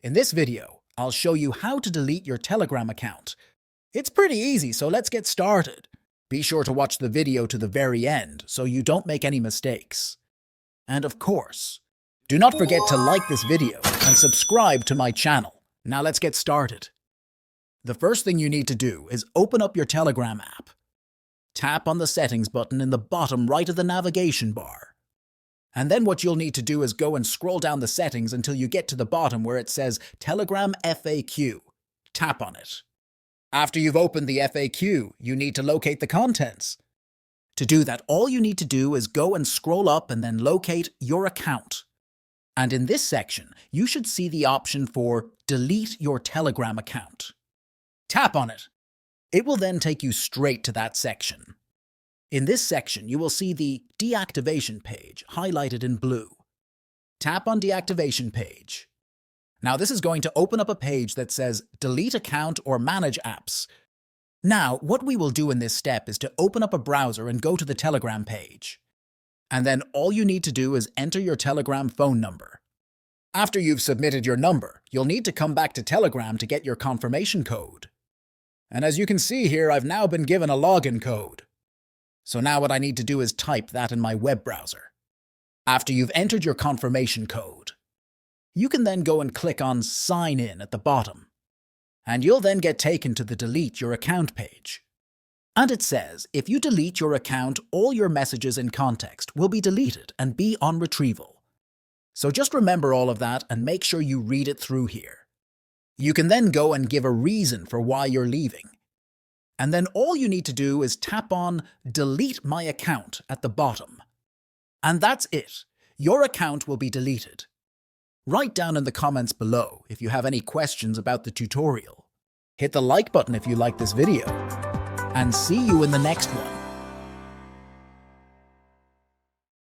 In this video, I'll show you how to delete your Telegram account. It's pretty easy, so let's get started. Be sure to watch the video to the very end so you don't make any mistakes. And of course, do not forget to like this video and subscribe to my channel. Now let's get started. The first thing you need to do is open up your Telegram app. Tap on the settings button in the bottom right of the navigation bar. And then what you'll need to do is go and scroll down the settings until you get to the bottom where it says Telegram FAQ. Tap on it. After you've opened the FAQ, you need to locate the contents. To do that, all you need to do is go and scroll up and then locate your account. And in this section, you should see the option for Delete your Telegram account. Tap on it. It will then take you straight to that section. In this section, you will see the Deactivation page highlighted in blue. Tap on Deactivation page. Now this is going to open up a page that says Delete Account or Manage Apps. Now, what we will do in this step is to open up a browser and go to the Telegram page. And then all you need to do is enter your Telegram phone number. After you've submitted your number, you'll need to come back to Telegram to get your confirmation code. And as you can see here, I've now been given a login code. So now what I need to do is type that in my web browser. After you've entered your confirmation code, you can then go and click on Sign In at the bottom. And you'll then get taken to the Delete Your Account page. And it says, if you delete your account, all your messages in context will be deleted and be on retrieval. So just remember all of that and make sure you read it through here. You can then go and give a reason for why you're leaving. And then all you need to do is tap on Delete My Account at the bottom. And that's it. Your account will be deleted. Write down in the comments below if you have any questions about the tutorial. Hit the like button if you like this video. And see you in the next one.